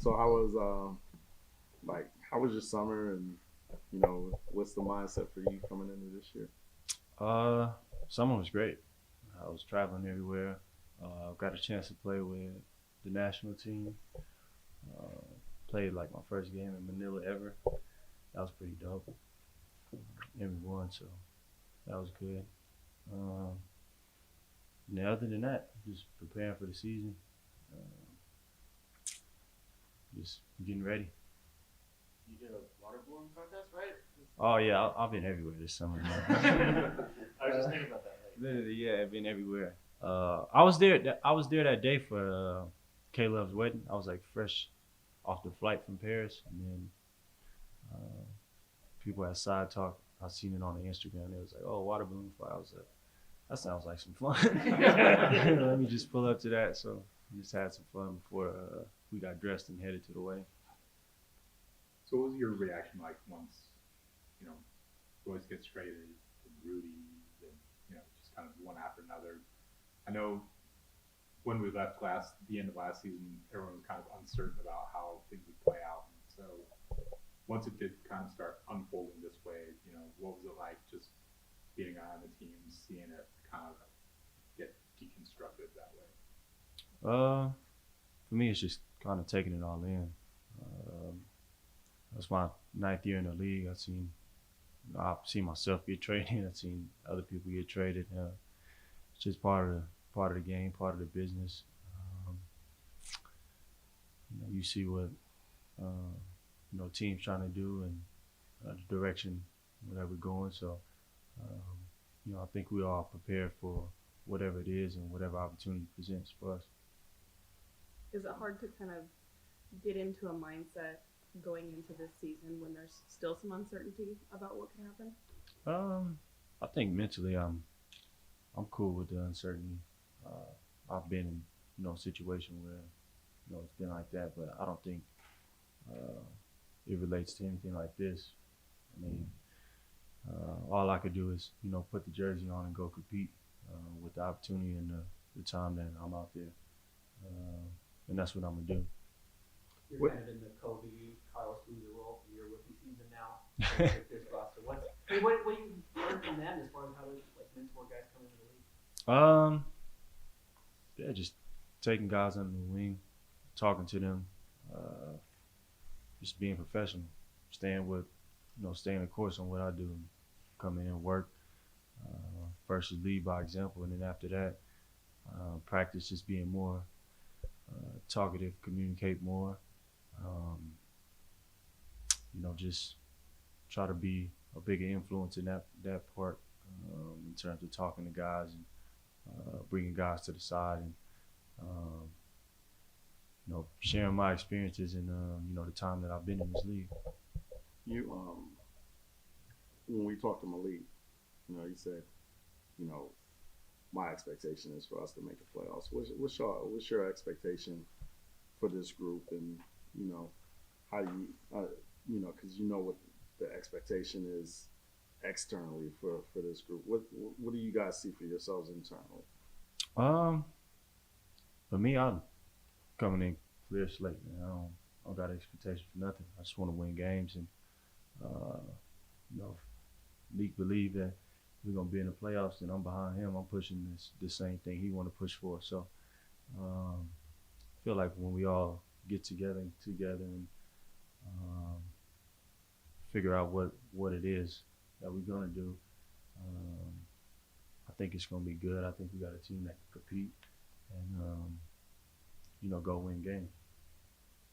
So how was how was your summer, and what's the mindset for you coming into this year? Uh, Summer was great. I was traveling everywhere. Got a chance to play with the national team. Uh, Played like my first game in Manila ever. That was pretty dope. And we won, so that was good. Um, and then other than that, just preparing for the season, uh, just getting ready. You did a water balloon contest, right? Oh yeah, I've been everywhere this summer, man. I was just thinking about that. Like, Literally, yeah, I've been everywhere. I was there. I was there that day for K-Love's wedding. I was like fresh off the flight from Paris, and then uh, people had side talk. I seen it on the Instagram. It was like, "Oh, water balloon fight." I was like, "That sounds like some fun." Let me just pull up to that. So we just had some fun before we got dressed and headed to the wedding. So what was your reaction like once, you know, Royce gets traded and Rudy and, just kind of one after another? I know when we left the end of last season, everyone was kind of uncertain about how things would play out. And so once it did kind of start unfolding this way, what was it like just being on the team, seeing it kind of get deconstructed that way? Uh, for me, it's just kind of taking it all in. Um, That's my ninth year in the league. I've seen myself get traded. I've seen other people get traded. It's just part of the game, part of the business. Um, you see what teams trying to do and the direction that we're going. So I think we are prepared for whatever it is and whatever opportunity presents for us. Is it hard to kind of get into a mindset going into this season when there's still some uncertainty about what can happen? I think mentally I'm cool with the uncertainty. I've been in a situation where it's been like that, but I don't think uh, it relates to anything like this. I mean, all I could do is put the jersey on and go compete with the opportunity and the time that I'm out there, and that's what I'm gonna do. you're What- kind of in the Kobe, Carlos Boozer role for your rookie season now. With this roster, what do you learn from them as far as how to mentor guys coming into the league? Yeah, just taking guys under the wing, talking to them, just being professional, staying the course on what I do, come in and work. First is lead by example, and then after that, practice just being more talkative, communicate more. Just try to be a bigger influence in that part in terms of talking to guys and bringing guys to the side and sharing my experiences and the time that I've been in this league. You when we talked to Malik, he said, my expectation is for us to make the playoffs. What's your expectation for this group, and how do because what the expectation is externally for this group. What do you guys see for yourselves internally? Um, for me, I'm coming in clear slate, man. I don't got expectation for nothing. I just want to win games, and uh, Leak believe that we're gonna be in the playoffs, and I'm behind him. I'm pushing the same thing he want to push for. So I feel like when we all get together and um, figure out what it is that we're gonna do, I think it's gonna be good. I think we got a team that can compete and go win games.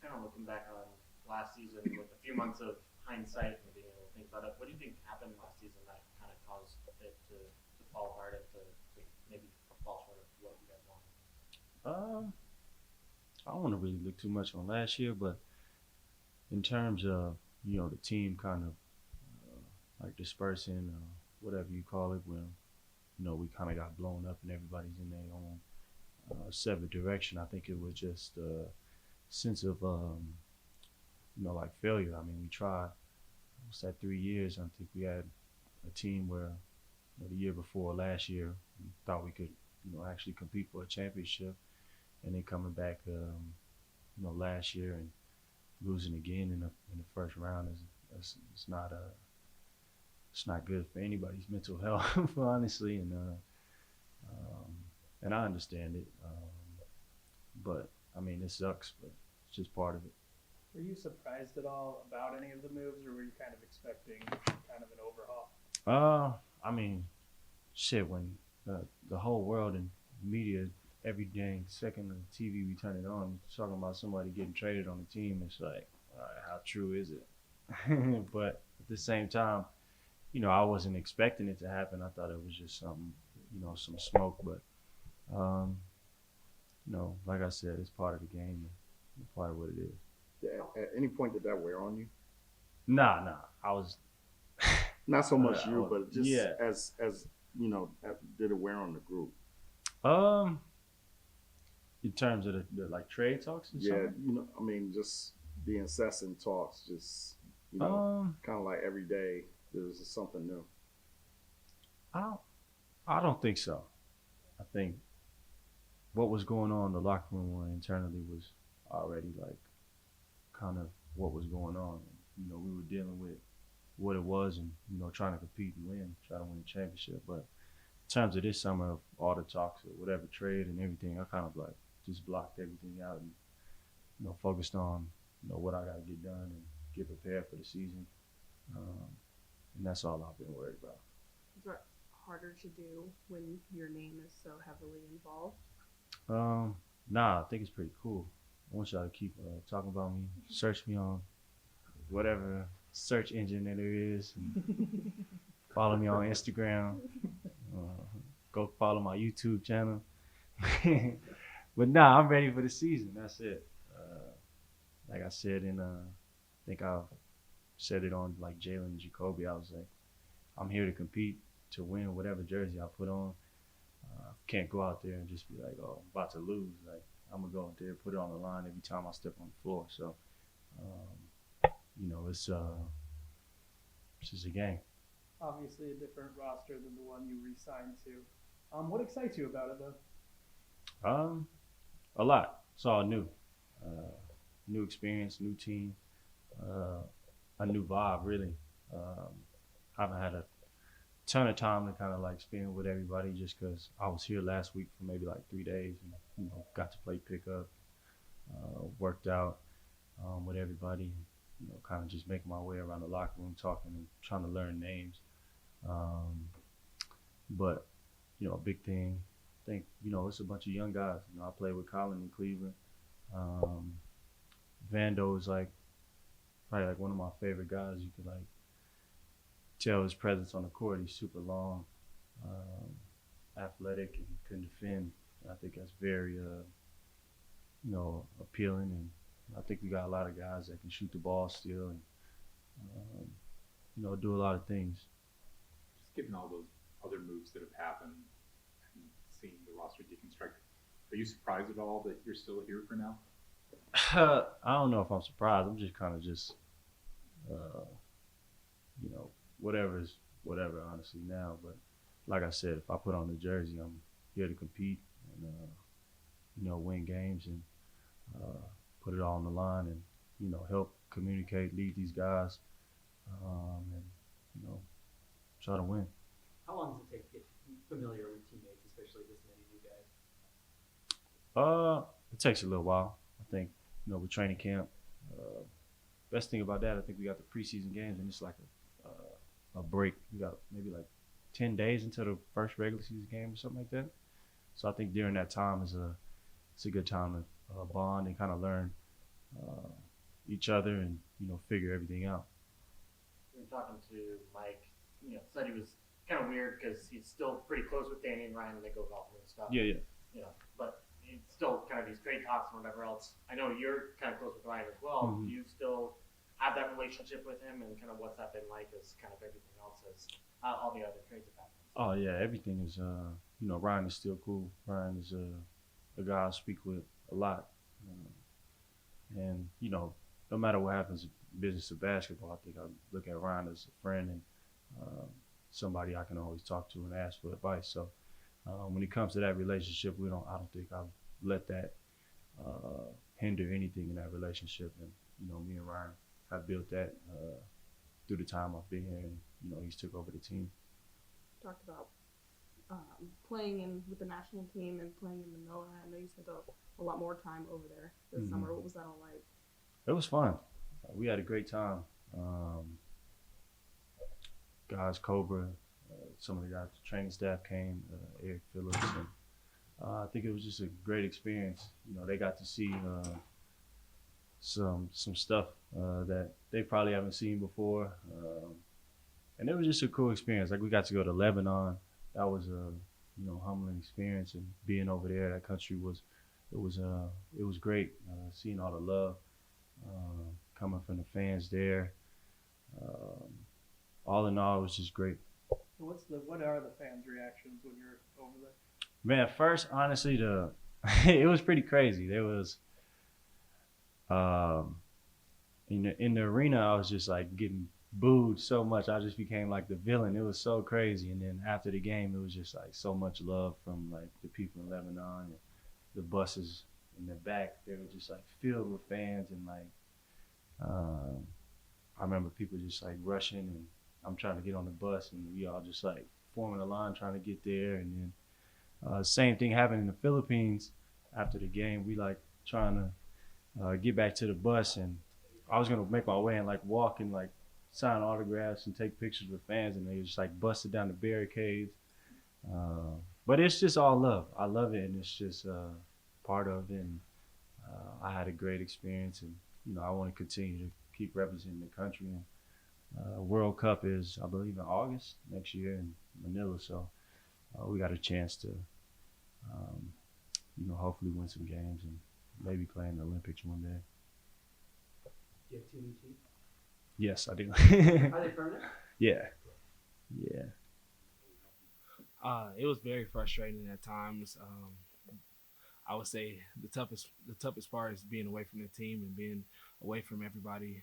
Kind of looking back on last season with a few months of hindsight and being able to think about it, what do you think happened last season that kind of caused it to fall apart and to maybe fall short of what you guys wanted? I don't want to really look too much on last year, but in terms of the team kind of like dispersing, whatever you call it, when we kind of got blown up and everybody's in their own separate direction. I think it was just a sense of like failure. I mean, we tried. What's that? 3 years. I think we had a team where the year before last year we thought we could actually compete for a championship, and then coming back last year and losing again in the first round is it's not good for anybody's mental health, honestly, and I understand it, but I mean it sucks, but it's just part of it. Were you surprised at all about any of the moves, or were you kind of expecting kind of an overhaul? I mean, shit, when the whole world and media, every dang second on TV we turn it on, talking about somebody getting traded on the team, it's like, all right, how true is it? But at the same time, you know, I wasn't expecting it to happen. I thought it was just something, you know, some smoke. But, you know, like I said, it's part of the game and part of what it is. At any point did that wear on you? Nah, I was Not so much you, but just yeah. as you know, did it wear on the group? In terms of the like trade talks and Yeah, something? you know, I mean, just the incessant talks, just you know, kind of like every day there's something new. I don't think so. I think what was going on in the locker room internally was already like kind of what was going on. You know, we were dealing with what it was and, you know, trying to compete and win, try to win a championship. But in terms of this summer, of all the talks or whatever trade and everything, I kind of like just blocked everything out and, you know, focused on, you know, what I got to get done and get prepared for the season. And that's all I've been worried about. Is that harder to do when your name is so heavily involved? Nah, I think it's pretty cool. I want y'all to keep talking about me. Search me on whatever search engine that there is. And follow me on Instagram. Go follow my YouTube channel. But nah, I'm ready for the season. That's it. Like I said, I think I've said it on like Jalen and Jacoby. I was like, I'm here to compete, to win whatever jersey I put on. Can't go out there and just be like, oh, I'm about to lose. Like, I'm gonna go out there, put it on the line every time I step on the floor. So, you know, it's just a game. Obviously, a different roster than the one you re-signed to. What excites you about it, though? A lot. It's all new. New experience, new team, a new vibe, really. I haven't had a ton of time to kind of like spend with everybody just because I was here last week for maybe like 3 days and, you know, got to play pickup, worked out with everybody, and, you know, kind of just making my way around the locker room, talking and trying to learn names. But, you know, a big thing, I think, you know, it's a bunch of young guys. You know, I played with Collin in Cleveland. Vando is like probably like one of my favorite guys. You could like tell his presence on the court. He's super long, athletic, and can defend. I think that's very, you know, appealing. And I think we got a lot of guys that can shoot the ball still and, you know, do a lot of things. Just given all those other moves that have happened and seeing the roster deconstruct, are you surprised at all that you're still here for now? I don't know if I'm surprised. I'm just kind of just, you know, whatever is whatever, honestly, now. But like I said, if I put on the jersey, I'm here to compete and, you know, win games and put it all on the line and, you know, help communicate, lead these guys, and, you know, try to win. How long does it take to get familiar with teammates, especially this many new guys? It takes a little while. I think, you know, with training camp, best thing about that, I think we got the preseason games and it's like a break. We got maybe like 10 days until the first regular season game or something like that. So I think during that time it's a good time to bond and kind of learn each other and, you know, figure everything out. We were talking to Mike, you know, said he was kind of weird because he's still pretty close with Danny and Ryan and they go golfing and stuff. Yeah. You know, but it's still kind of these trade talks and whatever else. I know you're kind of close with Ryan as well. Mm-hmm. Do you still have that relationship with him and kind of what's that been like as kind of everything else as all the other trades have happened? Oh yeah, everything is, you know, Ryan is still cool. Ryan is a guy I speak with a lot. And, you know, no matter what happens in business of basketball, I think I look at Ryan as a friend and somebody I can always talk to and ask for advice. So when it comes to that relationship, I don't think I've let that hinder anything in that relationship. And, me and Ryan have built that through the time I've been here, and he's took over the team. Talked about playing with the national team and playing in Manila. I know you spent a lot more time over there this summer. What was that all like? It was fun. We had a great time. Guys, Cobra, some of the guys, the training staff came, Eric Phillips, and I think it was just a great experience. They got to see some stuff that they probably haven't seen before, and it was just a cool experience. Like, we got to go to Lebanon. That was a humbling experience, and being over there, that country was great. Seeing all the love coming from the fans there. All in all, it was just great. What are the fans' reactions when you're over there? Man, at first, honestly, it was pretty crazy. There was in the arena, I was just like getting booed so much. I just became like the villain. It was so crazy. And then after the game, it was just like so much love from like the people in Lebanon, and the buses in the back. They were just like filled with fans, and like I remember people just like rushing, and I'm trying to get on the bus, and we all just like forming a line trying to get there. And then same thing happened in the Philippines. After the game, we like trying to get back to the bus, and I was gonna make my way and like walk and like sign autographs and take pictures with fans, and they just like busted down the barricades. But it's just all love. I love it, and it's just part of it. And I had a great experience, and I want to continue to keep representing the country. And World Cup is, I believe, in August next year in Manila, so we got a chance to, hopefully win some games and maybe play in the Olympics one day. Do you have 2 new teeth? Yes, I do. Are they permanent? Yeah. It was very frustrating at times. I would say the toughest part is being away from the team and being away from everybody,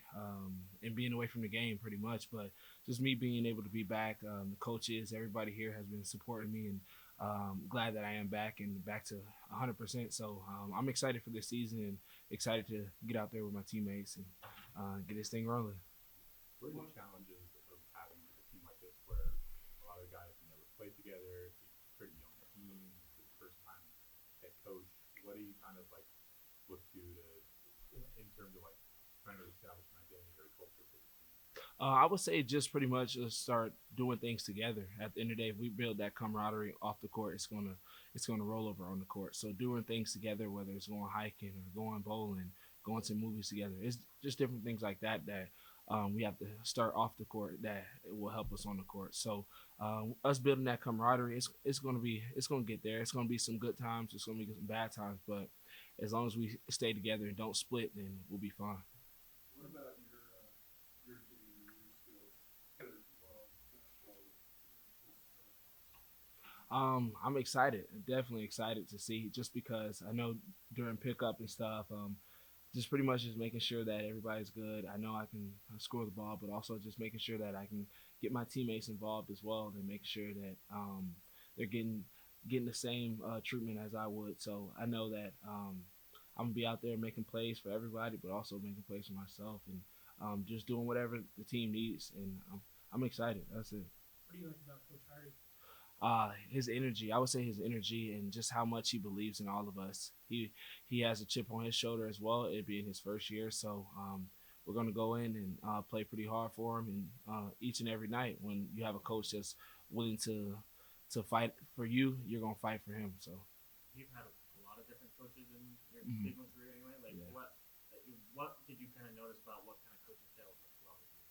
and being away from the game pretty much. But just me being able to be back, the coaches, everybody here has been supporting me, and glad that I am back and back to 100%. So I'm excited for this season and excited to get out there with my teammates and get this thing rolling. What are the challenges of having a team like this where a lot of guys have never played together? It's a pretty young team. It's the first time head coach. What do you kind of like look to in terms of like trying to establish an identity or a culture for the team? I would say just pretty much just start doing things together. At the end of the day, if we build that camaraderie off the court, it's gonna roll over on the court. So doing things together, whether it's going hiking or going bowling, going to movies together, it's just different things like that we have to start off the court that it will help us on the court. So us building that camaraderie, it's gonna get there. It's gonna be some good times. It's gonna be some bad times. But as long as we stay together and don't split, then we'll be fine. What about your team and your skills? I'm excited. Definitely excited to see, just because I know during pickup and stuff, just pretty much just making sure that everybody's good. I know I can score the ball, but also just making sure that I can get my teammates involved as well, and make sure that they're getting the same treatment as I would. So I know that I'm gonna be out there making plays for everybody, but also making plays for myself, and just doing whatever the team needs. And I'm excited. That's it. What do you like about Coach Hardy? His energy. I would say his energy, and just how much he believes in all of us. He has a chip on his shoulder as well, it being his first year. So we're going to go in and play pretty hard for him, and each and every night when you have a coach that's willing to fight for you, you're going to fight for him. So You've had a lot of different coaches in your Cleveland career anyway. Like, Yeah. what did you kind of notice about what kind of coaching styles worked well with you?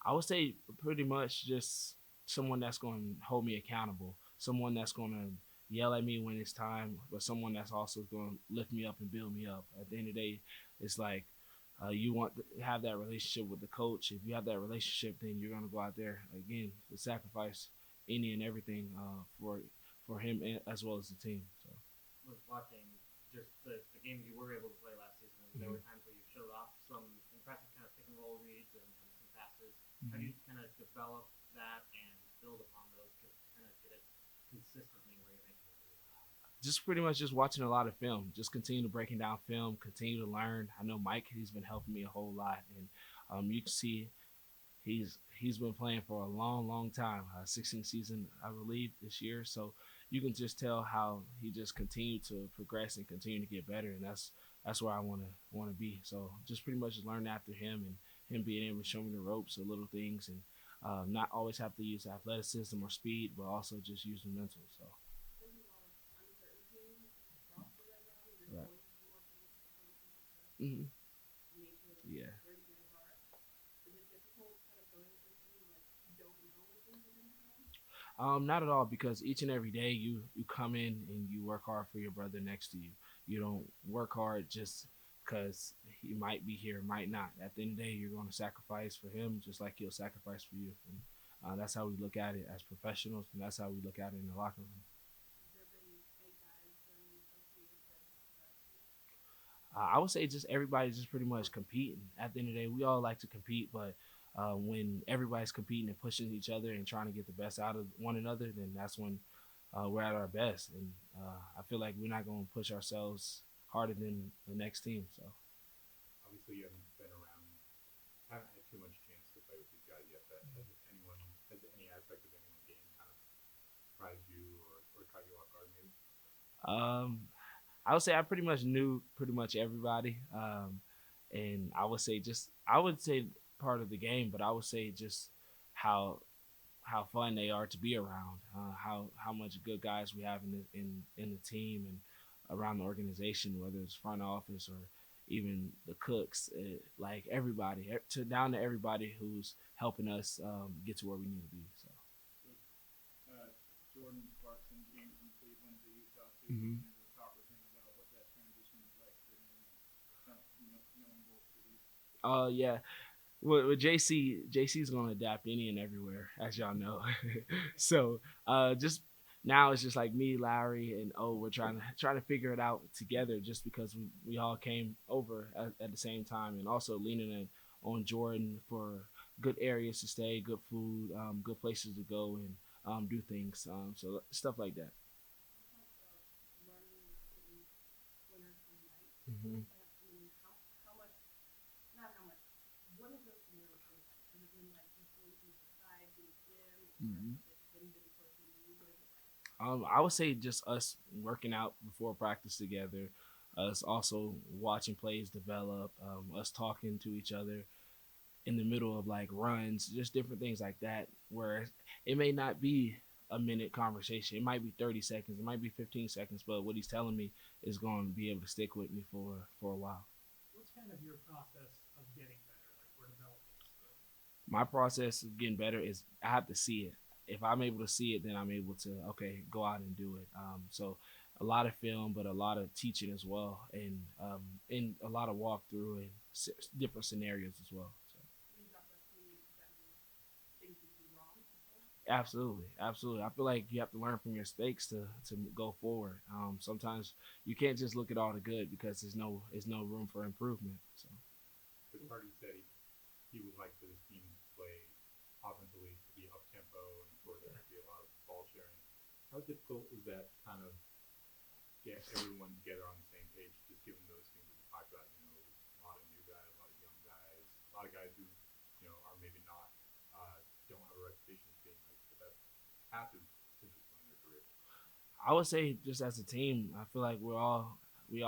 I would say pretty much just someone that's going to hold me accountable, someone that's going to yell at me when it's time, but someone that's also going to lift me up and build me up. At the end of the day, it's like you want to have that relationship with the coach. If you have that relationship, then you're going to go out there, again, to sacrifice any and everything for him as well as the team. So I was watching just the games you were able to play last season, and there were times where you showed off some impressive kind of pick and roll reads and some passes. How do you kind of develop that and build upon those to kind of get it consistently where you're making it? just pretty much just watching a lot of film, just continue to breaking down film, continue to learn. I know Mike, he's been helping me a whole lot, and you can see he's been playing for a long time, 16th season I believe this year. So you can just tell how he just continued to progress and continue to get better, and that's where I want to be. So just pretty much learn after him and him being able to show me the ropes, the little things, and not always have to use athleticism or speed, but also just using mental. So. There's a lot of uncertainty roster right now. There's Right. always more things before the season starts. Mm-hmm. Nature of Yeah. where you guys are. Is it difficult kind of going into the season like you don't know where things are going to go? Not at all, because each and every day you come in and you work hard for your brother next to you. You don't work hard just because he might be here, might not. At the end of the day, you're going to sacrifice for him just like he'll sacrifice for you. And that's how we look at it as professionals, and that's how we look at it in the locker room. Has there been any guys during the associated that have surprised you? I would say just everybody's just pretty much competing. At the end of the day, we all like to compete, but when everybody's competing and pushing each other and trying to get the best out of one another, then that's when we're at our best. And I feel like we're not going to push ourselves harder than the next team. So Obviously, you haven't been around, haven't had too much chance to play with these guys yet. But has any aspect of anyone's game kind of surprised you or caught you off guard maybe? I would say I pretty much knew pretty much everybody, and I would say part of the game, but I would say just how fun they are to be around, how much good guys we have in the team and around the organization, whether it's front office or even the cooks, like everybody, down to everybody who's helping us get to where we need to be. So. Jordan Clarkson came from Cleveland to Utah too. Mm-hmm. Can you talk with him about what that transition was like for him, knowing both cities? Yeah. With JC's gonna adapt any and everywhere, as y'all know. So just now it's just like me, Lauri, and we're trying to figure it out together. Just because we all came over at the same time, and also leaning on Jordan for good areas to stay, good food, good places to go, and do things. So stuff like that. You talked about learning the city winner from night. Mm-hmm. I mean, how much, not how much, what have those scenarios been like? Has it been like you pulling things aside to the gym, or Mm-hmm. has it been closer to you? What is it like? I would say just us working out before practice together, us also watching plays develop, us talking to each other in the middle of like runs, just different things like that, where it may not be a minute conversation. It might be 30 seconds. It might be 15 seconds, but what he's telling me is going to be able to stick with me for a while. What's kind of your process of getting better, like for developing skill? My process of getting better is I have to see it. If I'm able to see it, then I'm able to go out and do it. So a lot of film, but a lot of teaching as well, and a lot of walkthrough and different scenarios as well. So. You talk about seeing it, does that mean things you do wrong? Absolutely. I feel like you have to learn from your mistakes to go forward. Sometimes you can't just look at all the good because there's no room for improvement. So. But Cardi said he would like for this team to play offensively, to be up tempo, and for there to be a lot of ball sharing. How difficult is that kind of get everyone together on the same page, just given those things that we talked about? A lot of new guys, a lot of young guys, a lot of guys who are maybe not don't have a reputation as being like the best passes to this point in their career. I would say just as a team, I feel like we all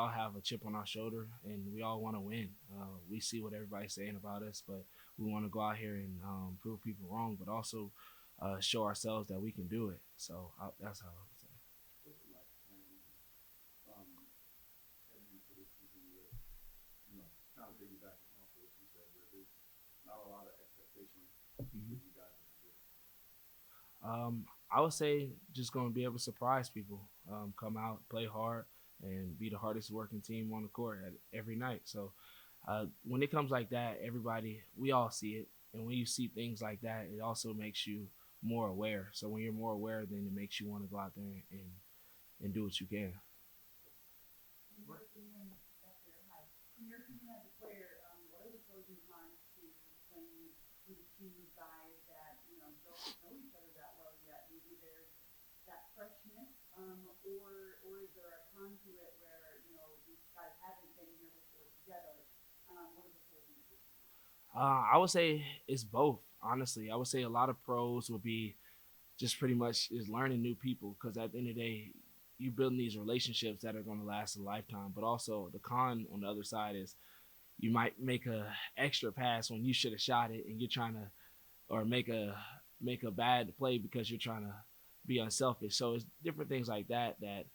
have a chip on our shoulder, and we all want to win. We see what everybody's saying about us, but we want to go out here and prove people wrong, but also show ourselves that we can do it. So that's how I would say. What's it like playing heading into this season with, kind of piggybacking off of what you said, where there's not a lot of expectations for you guys as a group? I would say just going to be able to surprise people, come out, play hard, and be the hardest working team on the court every night. So when it comes like that, we all see it. And when you see things like that, it also makes you more aware. So when you're more aware, then it makes you want to go out there and do what you can. From your opinion as a player, what are the pros and cons to playing with a team of guys that don't know each other that well yet? Maybe there's that freshness, or is there a con to it where, you know, these guys haven't been here before together? What are the pros and cons? I would say it's both. Honestly, I would say a lot of pros would be just pretty much is learning new people because at the end of the day, you building these relationships that are going to last a lifetime. But also the con on the other side is you might make a extra pass when you should have shot it, and you're trying to, or make a bad play because you're trying to be unselfish. So it's different things like that that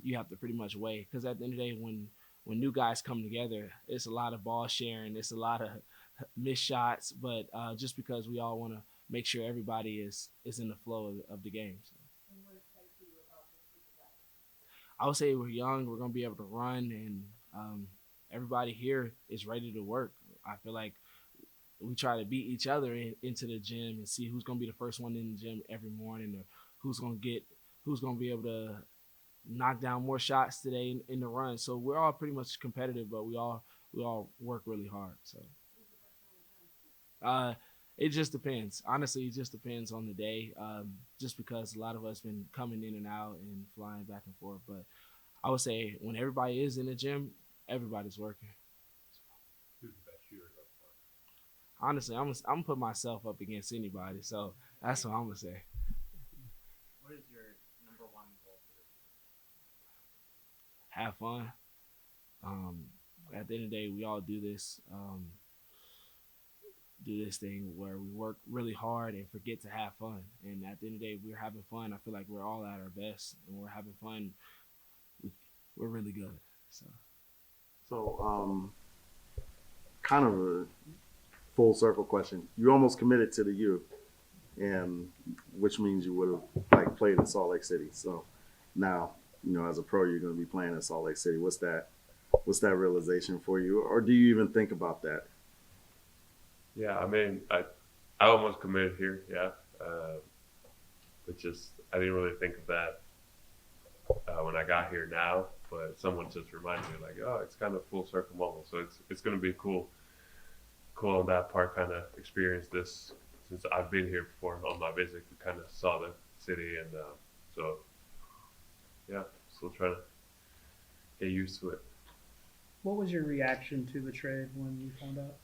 you have to pretty much weigh. Because at the end of the day, when new guys come together, it's a lot of ball sharing, it's a lot of missed shots, but just because we all want to make sure everybody is in the flow of the game. So. And what excites you about this group of guys? I would say we're young, we're gonna be able to run, and everybody here is ready to work. I feel like we try to beat each other into the gym and see who's gonna be the first one in the gym every morning, or who's gonna be able to knock down more shots today in the run. So we're all pretty much competitive, but we all work really hard. So it just depends. Honestly, it just depends on the day. Just because a lot of us been coming in and out and flying back and forth. But I would say when everybody is in the gym, everybody's working. Who's the best shooter so far? Honestly, I'm gonna put myself up against anybody. So that's what I'm gonna say. What is your number one goal for this season? Have fun. At the end of the day, we all do this thing where we work really hard and forget to have fun. And at the end of the day, we're having fun. I feel like we're all at our best, and we're having fun. We're really good. So, kind of a full circle question. You almost committed to the U, and which means you would have played in Salt Lake City. So now, as a pro, you're going to be playing in Salt Lake City. What's that realization for you, or do you even think about that? Yeah, I mean, I almost committed here, yeah. But just I didn't really think of that when I got here now. But someone just reminded me, like, oh, it's kind of full circle moment. So it's going to be cool on that part, kind of experience this since I've been here before on my visit. We kind of saw the city, and so yeah, still trying to get used to it. What was your reaction to the trade when you found out?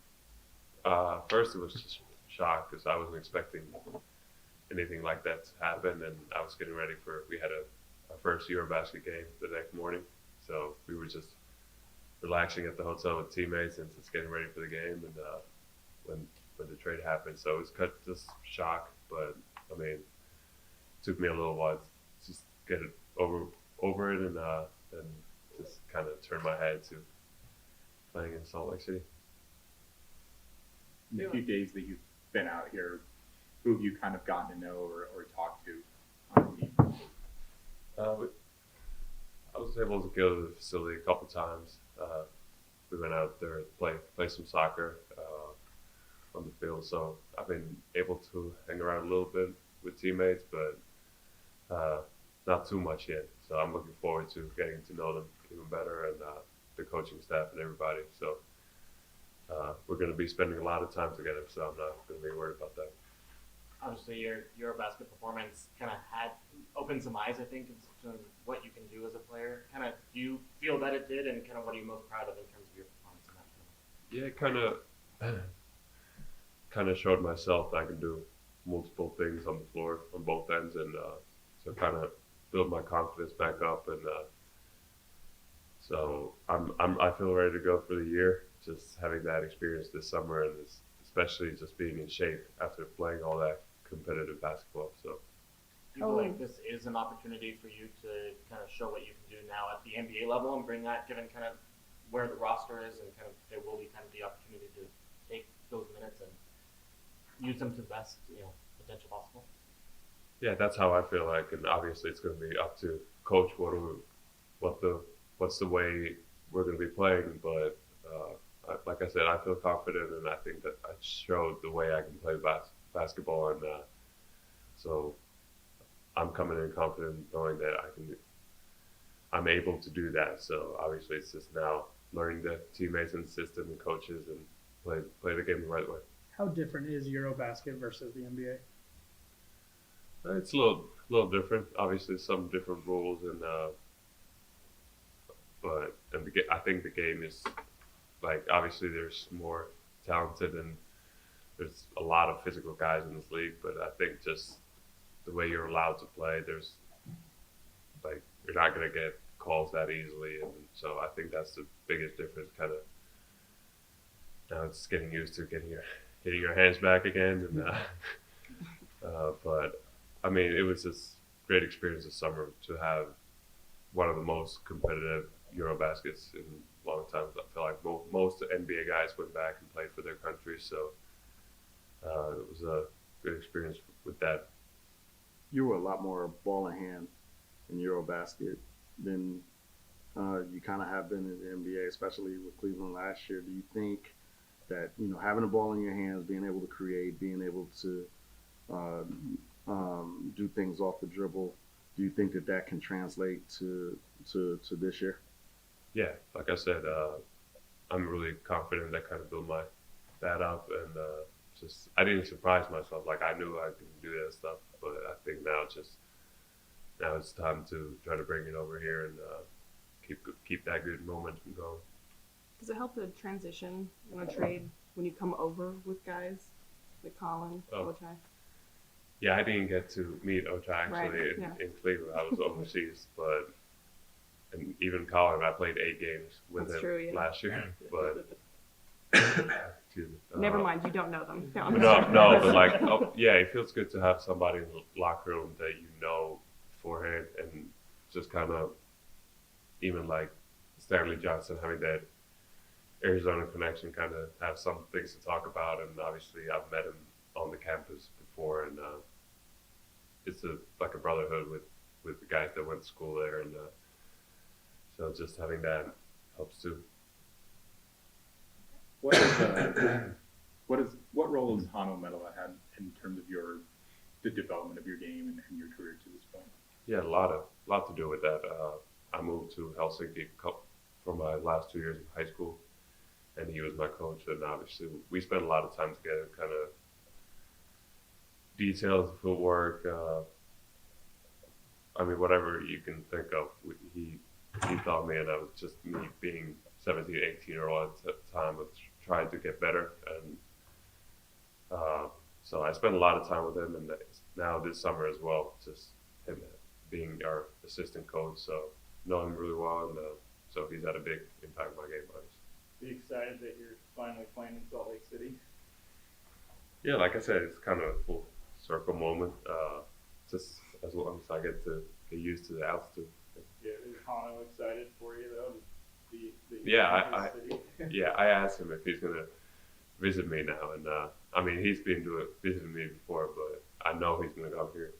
First, it was just shock because I wasn't expecting anything like that to happen, and I was getting ready we had our first Eurobasket game the next morning, so we were just relaxing at the hotel with teammates and just getting ready for the game, and when the trade happened, so it was just shock, but I mean, it took me a little while to just get it over it, and just kind of turn my head to playing in Salt Lake City. In the few days that you've been out here, who have you kind of gotten to know or talked to on the team? I was able to go to the facility a couple times. We went out there to play some soccer on the field, so I've been able to hang around a little bit with teammates, but not too much yet. So I'm looking forward to getting to know them even better, and the coaching staff and everybody. So we're going to be spending a lot of time together, so I'm not going to be worried about that. Obviously, your Eurobasket performance kind of had opened some eyes, I think, into what you can do as a player. Kind of, do you feel that it did, and kind of what are you most proud of in terms of your performance in that tournament? Yeah, it kind of showed myself that I can do multiple things on the floor on both ends, and so kind of build my confidence back up, and so I feel ready to go for the year. Just having that experience this summer, and especially just being in shape after playing all that competitive basketball. So, do you feel like this is an opportunity for you to kind of show what you can do now at the NBA level and bring that, given kind of where the roster is, and kind of there will be kind of the opportunity to take those minutes and use them to the best potential possible? Yeah, that's how I feel like, and obviously it's going to be up to coach what's the way we're going to be playing, but like I said, I feel confident, and I think that I showed the way I can play basketball, and so I'm coming in confident knowing that I'm able to do that. So obviously it's just now learning the teammates and the system and coaches and play the game the right way. How different is Eurobasket versus the NBA? It's a little different. Obviously, some different rules, I think the game is like obviously there's more talented and there's a lot of physical guys in this league, but I think just the way you're allowed to play, there's like you're not gonna get calls that easily, and so I think that's the biggest difference. Kind of now it's getting used to getting your hands back again, and but I mean it was just great experience this summer to have one of the most competitive Eurobaskets in a long time. I feel like most NBA guys went back and played for their country, so it was a good experience with that. You were a lot more ball in hand in Eurobasket than you kind of have been in the NBA, especially with Cleveland last year. Do you think that having the ball in your hands, being able to create, being able to do things off the dribble, do you think that can translate to this year? Yeah, like I said, I'm really confident that kind of built that up, and just I didn't surprise myself. Like I knew I could do that stuff, but I think now it's time to try to bring it over here and keep that good momentum going. Does it help to transition in a trade when you come over with guys like Collin, Ochai? Yeah, I didn't get to meet Ochai actually Right, in Cleveland. I was overseas, and even Collin, I played 8 games with That's him true, yeah. last year, but excuse me. Never mind, you don't know them. No, but like, yeah, it feels good to have somebody in the locker room that you know beforehand, and just kind of even like Stanley Johnson having that Arizona connection, kind of have some things to talk about, and obviously I've met him on the campus before, and it's like a brotherhood with the guys that went to school there, and so just having that helps too. What role has Hano Metala had in terms of the development of your game and your career to this point? Yeah, a lot to do with that. I moved to Helsinki for my last 2 years of high school, and he was my coach, and obviously we spent a lot of time together, kind of details of footwork. I mean, whatever you can think of, he taught me, and I was just me being 17, 18-year-old at the time, was trying to get better, and so I spent a lot of time with him, and now this summer as well, just him being our assistant coach, so know him really well, and so he's had a big impact on my game, obviously. Are you excited that you're finally playing in Salt Lake City? Yeah, like I said, it's kind of a full circle moment. Just as long as I get to get used to the altitude. Yeah, is Hano excited for you though? Yeah, I asked him if he's gonna visit me now, and I mean he's been visiting me before, but I know he's gonna come here.